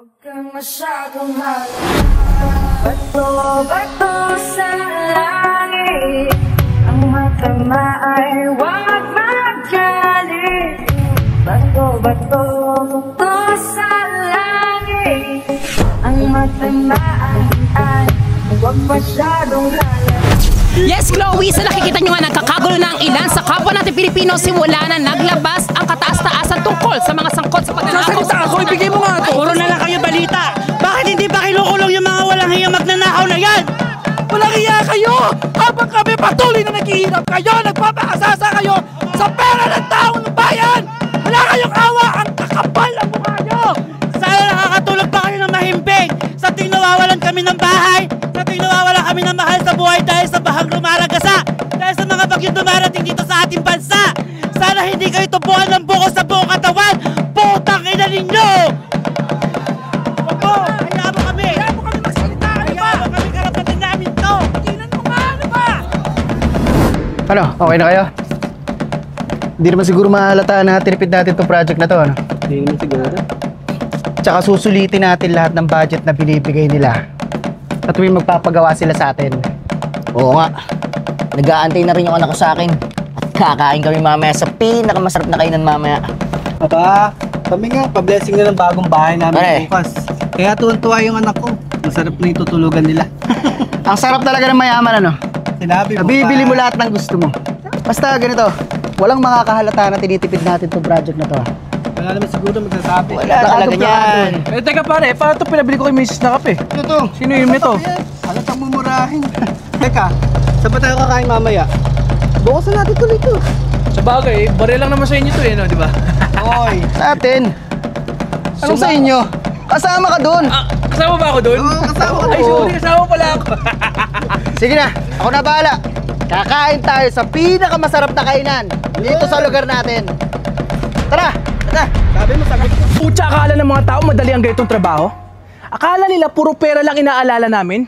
Huwag kang masyadong halata. Bato-bato sa langit, ang matama ay huwag magalit. Bato-bato sa langit, ang matama ay huwag masyadong halata. Yes, Chloe, sa nakikita nyo nga nagkakagulo na ang ilan sa kapwa natin Pilipino simula na naglabas ang kataas-taasan tungkol sa mga sangkot sa pagnanakaw. Sasalita ako, ibigay mo nga ito. Puro na lang kayo balita. Bakit hindi pa kinukulong yung mga walang hiyang magnanakaw na yan? Walang hiya kayo! Habang kami patuloy na naghihirap kayo, nagpapakasasa kayo sa pera ng taong bayan! Wala kayong awa! Ang kakapal ang mukha nyo! Sana nakakatulog pa kayo ng mahimbing! Sa tuwing nawawalan kami ng bahay, sa tuwing nawawalan kami ng mahal sa buhay dahil sa bahang lumaragasa, dahil sa mga bagyong dumarating dito sa ating bansa! Sana hindi kayo tubuan ng buko sa buong katawan! Putang ina ninyo! Opo! Hayaan mo kami! Hayaan mo kami magsalita! Hayaan mo kami karapatan namin to! Tigilan mo nga! Ano ba? Ano? Okay na kayo? Hindi naman siguro mahalata na tinipid natin itong project na to, ano? Hindi naman siguro. Tsaka susulitin natin lahat ng budget na binibigay nila at tuwing magpapagawa sila sa atin. Oo nga. Nag-aantay na rin yung anak ko sa akin. At kakain kami mamaya sa pinakamasarap na kainan mamaya. Papa, kami nga, pa-blessing na ng bagong bahay namin Pare. bukas. Kaya tuwan-tuwa yung anak ko. Masarap na yung tutulugan nila. Ang sarap talaga ng mayaman, ano? Sinabi mo Bibili pa. mo lahat ng gusto mo. Basta ganito, walang makakahalata na tinitipid natin itong project na to. Wala naman siguro magsasabi. Wala talaga yan. Eh, teka pare, paano ito pinabili ko kay Mrs. na kape? Ito to. Sino yung ito? Halatang mumurahin. Teka, saan ba tayo kakain mamaya? Bukasan natin tuloy ito. Sa bagay, bare lang naman sa inyo to eh, no? Di ba? Hoy. Sa atin. Anong sa inyo? Kasama ka doon. Kasama ba ako doon? Oo, kasama ka Ay, doon. sorry, kasama pala ako. Sige na, ako na bahala. Kakain tayo sa pinakamasarap na kainan dito sa lugar natin. Tara! Tara! Sabi mo, sagot ko. Pucha, akala ng mga tao madali ang ganitong trabaho? Akala nila puro pera lang inaalala namin?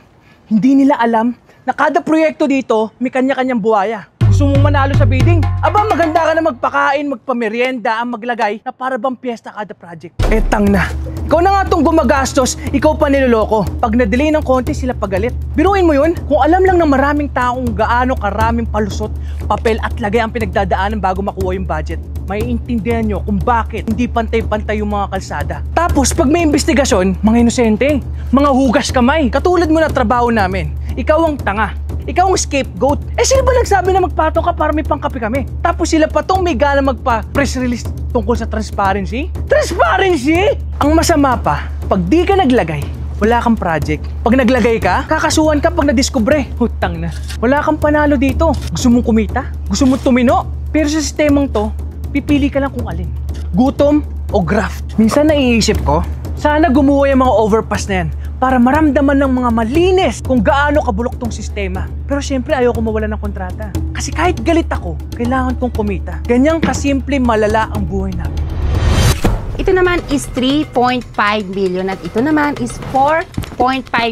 Hindi nila alam na kada proyekto dito may kanya-kanyang buhaya. Gusto mong manalo sa bidding? Aba, maganda ka na magpakain, magpamerienda, ang maglagay na para bang piyesta kada project. Etang na. Ikaw na nga itong gumagastos, ikaw pa niloloko. Pag na-delay ng konti, sila pagalit. Biruin mo yun, kung alam lang ng maraming taong gaano karaming palusot, papel at lagay ang pinagdadaanan bago makuha yung budget, maiintindihan nyo kung bakit hindi pantay-pantay yung mga kalsada. Tapos, pag may investigasyon, mga inosente, mga hugas kamay, katulad mo na trabaho namin, ikaw ang tanga. Ikaw ang scapegoat. Eh, sino ba nagsabi na magpatong ka para may pangkape kami? Tapos sila pa tong may gana magpa-press release tungkol sa transparency? Transparency? Ang masama pa, pag di ka naglagay, wala kang project. Pag naglagay ka, kakasuhan ka pag nadiskubre. Hutang na. Wala kang panalo dito. Gusto mong kumita? Gusto mong tumino? Pero sa sistemang to, pipili ka lang kung alin. Gutom o graft. Minsan naiisip ko, sana gumuha yung mga overpass na yan para maramdaman ng mga malinis kung gaano kabulok tong sistema. Pero syempre ayoko mawala ng kontrata. Kasi kahit galit ako, kailangan kong kumita. Ganyang kasimple malala ang buhay namin. Ito naman is 3.5 million at ito naman is 4.5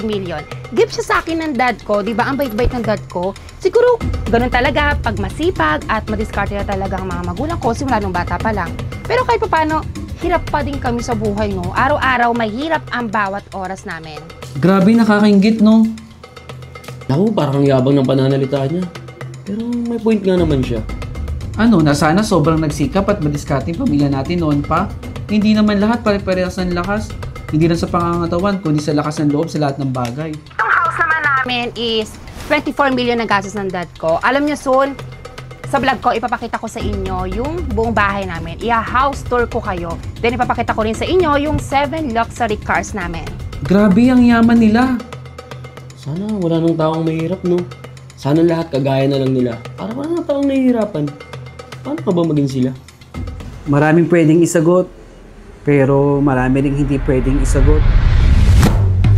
million. Gift siya sa akin ng dad ko, di ba? Ang bait-bait ng dad ko. Siguro, ganun talaga pag masipag at madiskarte na talaga ang mga magulang ko simula nung bata pa lang. Pero kahit paano, hirap pa din kami sa buhay, no? Araw-araw, mahirap ang bawat oras namin. Grabe, nakakaingit, no? Naku, parang yabang ng pananalita niya. Pero may point nga naman siya. Ano, na sana sobrang nagsikap at madiskarte yung pamilya natin noon pa. Hindi naman lahat pare-parehas ng lakas. Hindi lang sa pangangatawan, kundi sa lakas ng loob sa lahat ng bagay. Yung house naman namin is 24 million na gastos ng dad ko. Alam niyo soon, sa vlog ko, ipapakita ko sa inyo yung buong bahay namin. I-house tour ko kayo. Then ipapakita ko rin sa inyo yung 7 luxury cars namin. Grabe ang yaman nila. Sana wala nang taong mahirap, no? Sana lahat kagaya na lang nila. Para wala nang taong nahihirapan. Paano ka ba maging sila? Maraming pwedeng isagot, pero marami ring hindi pwedeng isagot.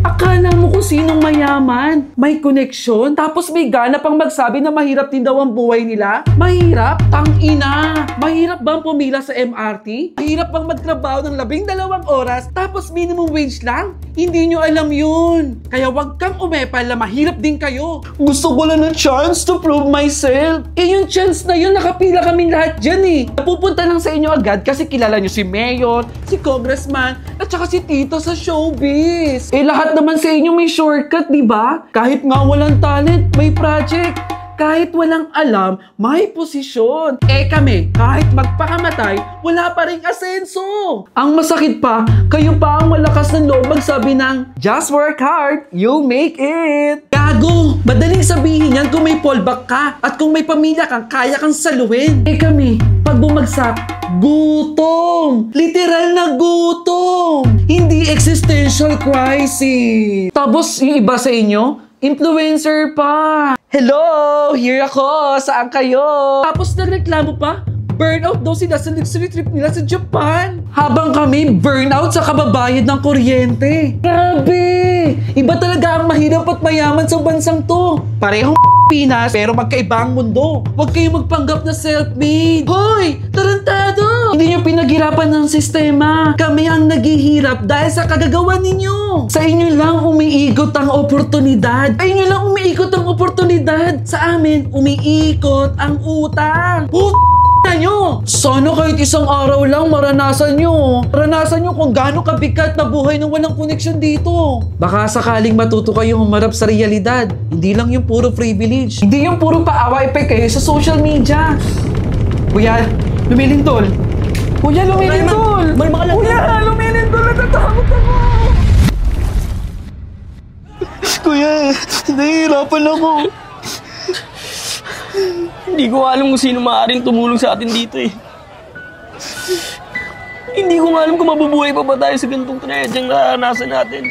Akala mo kung sinong mayaman, may koneksyon, tapos may gana pang magsabi na mahirap din daw ang buhay nila? Mahirap? Tangina! Mahirap bang pumila sa MRT? Mahirap bang magtrabaho ng 12 oras, tapos minimum wage lang? Hindi nyo alam yun. Kaya wag kang umepal na mahirap din kayo. Gusto ko lang ng chance to prove myself. Eh yung chance na yun, nakapila kaming lahat dyan eh. Napupunta lang sa inyo agad kasi kilala nyo si Mayor, si Congressman, at saka si Tito sa showbiz. Eh lahat naman sa inyo may shortcut, di ba? Kahit nga walang talent, may project. Kahit walang alam, may posisyon. Eh kami, kahit magpakamatay, wala pa ring asenso. Ang masakit pa, kayo pa ang malakas ng loob magsabi ng just work hard, you'll make it. Gago! Madaling sabihin yan kung may fallback ka at kung may pamilya kang kaya kang saluhin. Eh kami, pag bumagsak, gutom! Literal na gutom! Hindi existential crisis. Tapos yung iba sa inyo, influencer pa. Hello! Here ako! Saan kayo? Tapos nagreklamo pa, burnout daw sila sa luxury trip nila sa Japan. Habang kami, burnout sa kababayad ng kuryente. Grabe! Iba talaga ang mahirap at mayaman sa bansang to. Parehong Pinas, pero magkaibang mundo. Huwag kayong magpanggap na self-made. Hoy! Tarantado! Hindi nyo pinaghirapan ng sistema. Kami ang naghihirap dahil sa kagagawa ninyo. Sa inyo lang umiikot ang oportunidad. Sa inyo lang umiikot ang oportunidad. Sa amin, umiikot ang utang. Nyo! Sana kahit isang araw lang maranasan nyo. Maranasan nyo kung gaano kabigat na buhay nung walang connection dito. Baka sakaling matuto kayong humarap sa realidad. Hindi lang yung puro privilege. Hindi yung puro paawa-epek kayo sa social media. Kuya, lumilindol. Kuya, lumilindol. Kuya, lumilindol. Natatakot ako. Kuya, nahihirapan ako. Hindi ko alam kung sino maaaring tumulong sa atin dito eh. Hindi ko alam kung mabubuhay pa ba tayo sa ganitong trahedyang naranasan natin.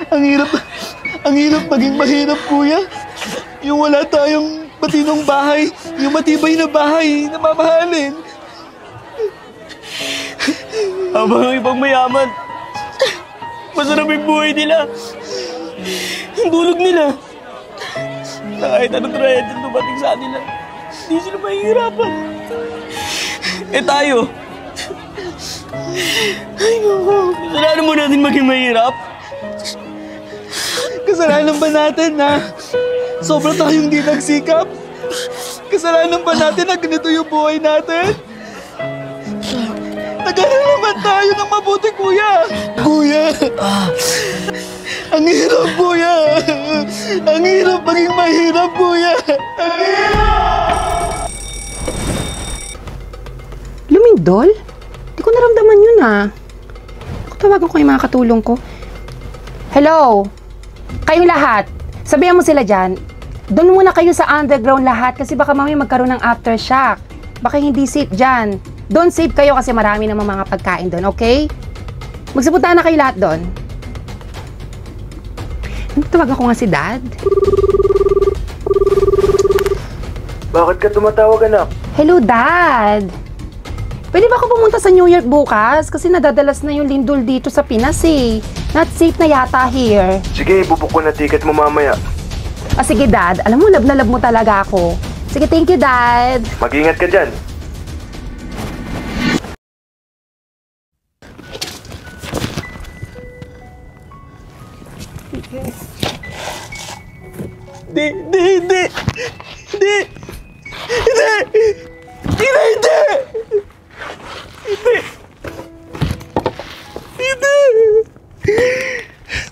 Ang hirap maging mahirap, kuya. Yung wala tayong matinong bahay, yung matibay na bahay na mamahalin. Habang ang ibang mayaman, masarap yung buhay nila. Ang dulog nila. Na kahit anong trahedyang dumating sa kanila, hindi sila mahihirapan. Eh tayo, ay naku, kasalanan mo natin maging mahirap. Kasalanan ba natin na sobra tayong di nagsikap? Kasalanan ba natin na ganito yung buhay natin? Nag-aral naman tayo ng mabuti, kuya. Kuya, ang hirap, kuya. Ang hirap maging mahirap, kuya. Ang hirap! Lumindol? Di ko naramdaman yun ah. Tawagan ko yung mga katulong ko. Hello? Kayong lahat, sabihan mo sila dyan, doon muna kayo sa underground lahat kasi baka mamaya magkaroon ng aftershock. Baka hindi safe dyan. Don't save kayo kasi marami namang mga pagkain doon, okay? Magsipunta na kayo lahat doon. Tawagan ko nga si Dad. Bakit ka tumatawag, anak? Hello, Dad. Pwede ba ako pumunta sa New York bukas? Kasi nadadalas na yung lindol dito sa Pinas eh. Not safe na yata here. Sige, bubuk ko na ticket mo mamaya. Ah, sige, Dad. Alam mo, love na love mo talaga ako. Sige, thank you, Dad. Mag-ingat ka dyan.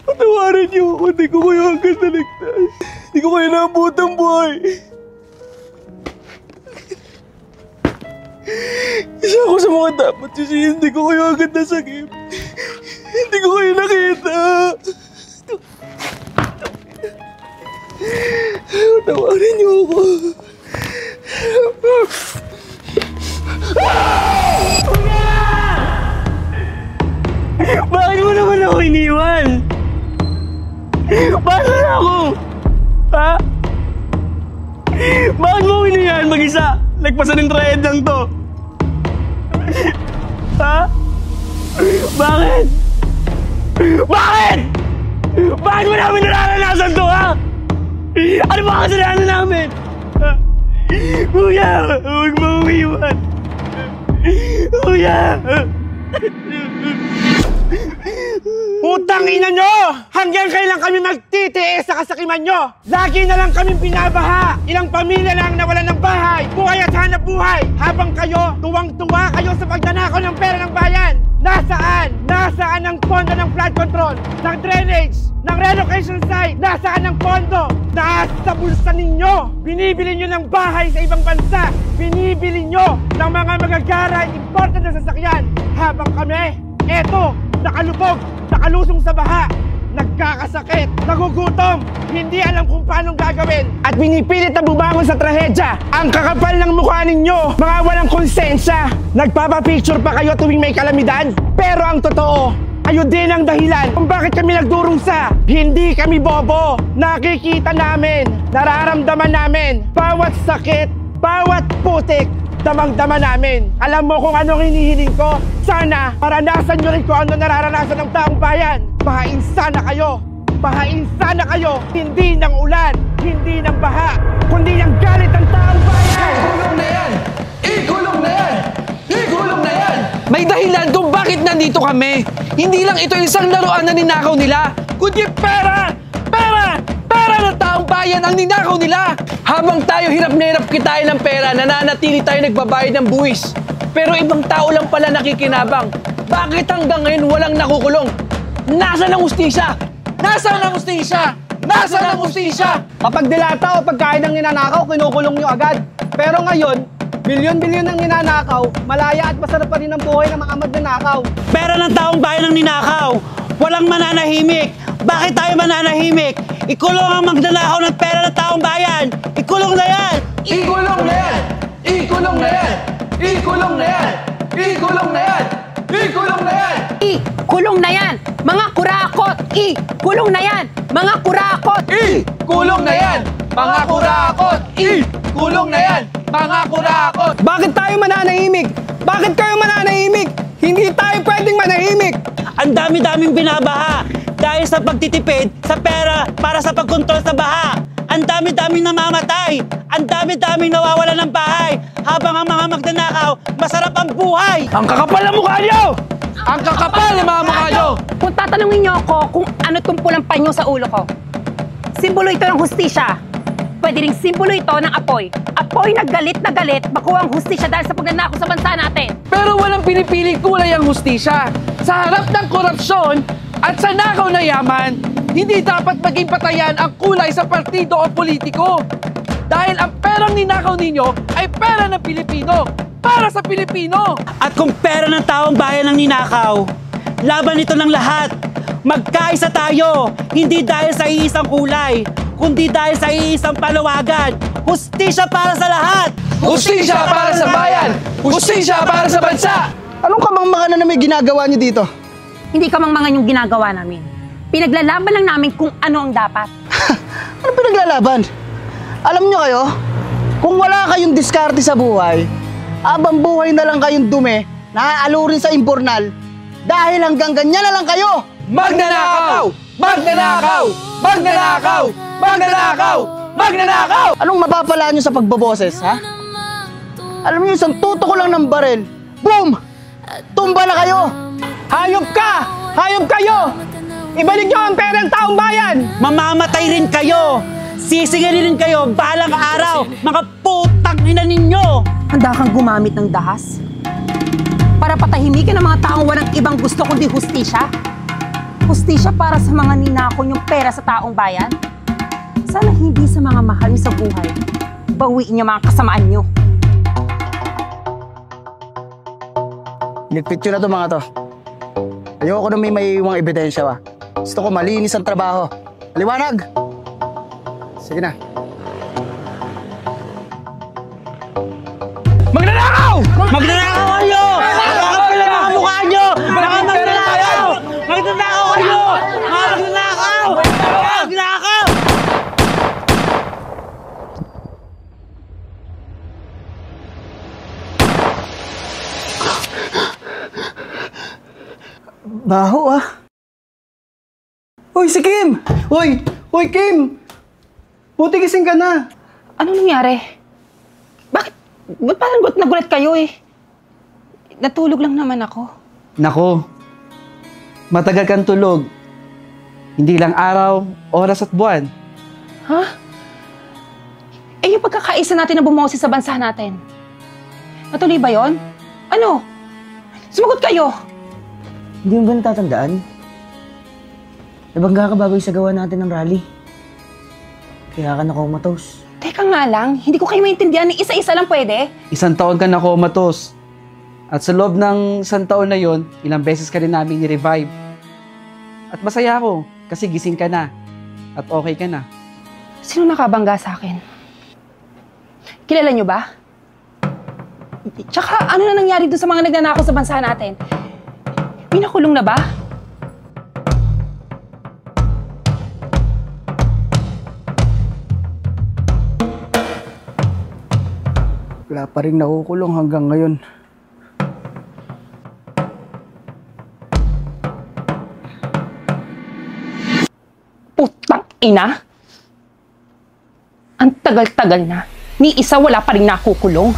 Patawarin niyo ako. Hindi ko kayo hanggang naligtas. Hindi ko kayo naabot ang buhay. Isa ako sa mga dapat sisihin. Hindi ko kayo hanggang nasakip. Hindi ko kayo nakita. Patawarin niyo ako. Bakit mo naman ako iniwan? Paano na ako? Ha? Bakit mo ako iniwan mag-isa? Nagpasa ng trahedyang to? Ha? Bakit? Bakit? Bakit mo namin nararanasan to, ha? Ano ba kasalanan namin? Kuya, huwag mo umiwan. Kuya! Putang ina nyo! Hanggang kailan kami magtitiis sa kasakiman nyo? Lagi na lang kami binabaha! Ilang pamilya lang nawalan ng bahay, buhay at hanap buhay! Habang kayo, tuwang-tuwa kayo sa pagnanakaw ng pera ng bayan! Nasaan? Nasaan ang pondo ng flood control? Ng drainage? Ng relocation site? Nasaan ang pondo? Nasa bulsa ninyo! Binibili nyo ng bahay sa ibang bansa! Binibili nyo ng mga magagaray important na sasakyan! Habang kami, eto, nakalubog, nakalusong sa baha, nagkakasakit, nagugutom, hindi alam kung paano gagawin, at pinipilit na bumangon sa trahedya. Ang kakapal ng mukha ninyo, mga walang konsensya. Nagpapapicture pa kayo tuwing may kalamidad. Pero ang totoo, ayun din ang dahilan kung bakit kami nagdurusa. Hindi kami bobo. Nakikita namin, nararamdaman namin, bawat sakit, bawat putik, damang-dama namin. Alam mo kung anong hinihiling ko? Sana maranasan nyo rin kung ano nararanasan ng taong bayan. Bahain sana kayo. Bahain sana kayo. Hindi ng ulan, hindi ng baha, kundi ng galit ng taong bayan. Ikulong na yan! Ikulong na yan! Ikulong na yan! May dahilan kung bakit nandito kami. Hindi lang ito isang laruan na ninakaw nila, kundi pera! Pera! Pera ng taong bayan ang ninakaw nila! Habang tayo hirap na hirap kitain ng pera, nananatili tayo nagbabayad ng buwis. Pero ibang tao lang pala nakikinabang. Bakit hanggang ngayon walang nakukulong? Nasaan ang hustisya? Nasaan ang hustisya? Nasaan ang hustisya? Kapag dilata o pagkain ng ninanakaw, kinukulong nyo agad. Pero ngayon, bilyon-bilyon ng ninanakaw, malaya at masarap pa rin ang buhay ng mga magnanakaw. Pera ng taong bayan ang ninakaw. Walang mananahimik. Bakit tayo mananahimik? Ikulong ang magnanakaw ng pera ng taong bayan. Ikulong na yan! Ikulong na yan! Ikulong na yan! Ikulong na yan! Ikulong na yan! Ikulong na yan! Kulong na yan! Mga kurakot! Kulong na yan! Mga kurakot! Kulong na yan! Mga kurakot! Kulong na yan! Mga kurakot! Bakit tayo mananahimik? Bakit kayo mananahimik? Hindi tayo pwedeng manahimik! Ang dami-daming binabaha dahil sa pagtitipid sa pera para sa pagkontrol sa baha. Ang dami-daming namamatay. Ang dami-daming nawawala ng bahay habang ang mga magnanakaw masarap ang buhay. Ang kakapal na mukha niyo! Ang kakapal ng mga mukha nyo! Kung tatanungin niyo ako kung ano tumpulang panyo sa ulo ko, simbolo ito ng hustisya. Pwede ring simbolo ito ng apoy. Apoy na galit, makuha ang hustisya dahil sa pagnanakaw sa bansa natin. Pero walang pinipiling kulay ang hustisya. Sa harap ng korupsyon at sa nakaw na yaman, hindi dapat maging patayan ang kulay sa partido o politiko. Dahil ang perang ninakaw ninyo ay pera ng Pilipino. Para sa Pilipino! At kung pera ng taong bayan ang ninakaw, laban ito ng lahat. Magkaisa tayo, hindi dahil sa iisang kulay, kundi dahil sa iisang palawagan. Hustisya para sa lahat! Hustisya para sa bayan! Hustisya para sa bansa! Anong kamangmangan na may ginagawa niyo dito? Hindi ka mga yung ginagawa namin. Pinaglalaban lang namin kung ano ang dapat. Ano pinaglalaban? Alam niyo kayo, kung wala kayong diskarte sa buhay, abang buhay na lang kayong dumi, naaalurin sa imbornal, dahil hanggang ganyan na lang kayo! Magnanakaw! Magnanakaw! Magnanakaw! Magnanakaw! Magnanakaw! Anong mapapala niyo sa pagboboses, ha? Alam niyo, isang tutok ko lang ng barel, boom! Tumba na kayo! Hayop ka! Hayop kayo! Ibalik niyo ang pera ng taong bayan! Mamamatay rin kayo! Sisingilin rin kayo balang araw! Mga putang ina ninyo! Handa kang gumamit ng dahas? Para patahimikin ang mga taong walang ibang gusto kundi hustisya? Hustisya para sa mga ninakaw yung pera sa taong bayan? Sana hindi sa mga mahal niyo sa buhay. Bawiin niyo mga kasamaan niyo. Iligpit nyo na to mga to. Ayoko na may maiiwang ebidensya ba. Gusto ko malinis ang trabaho. Liwanag! Sige na. Magnanakaw! Magnanakaw kayo! Nakakapil ang mga mukha nyo! Mga magnanakaw! Magnanakaw kayo! Mga magnanakaw! Magnanakaw! Baho ah. Hoy, si Kim! Hoy! Hoy, Kim! Buti gising ka na. Ano nangyari? Bakit? Ba't parang nagulat kayo eh? Natulog lang naman ako. Nako, matagal kang tulog. Hindi lang araw, oras at buwan. Ha? Eh yung pagkakaisa natin na bumoses sa bansa natin. Natuloy ba yon? Ano? Sumagot kayo! Hindi mo ba natatandaan? Nabangga ka bago sa gawa natin ng rally. Kaya ka nakomatos. Teka nga lang, hindi ko kayo maintindihan. Isa-isa lang pwede. 1 taon ka na comatose. At sa loob ng 1 taon na yon, ilang beses ka rin namin ni-revive. At masaya ako kasi gising ka na at okay ka na. Sino nakabangga sa akin? Kilala nyo ba? Tsaka ano na nangyari doon sa mga nagnanakaw sa bansa natin? May nakulong na ba? Wala pa rin nakukulong hanggang ngayon. Putang ina! Ang tagal-tagal na. Ni isa wala pa rin nakukulong.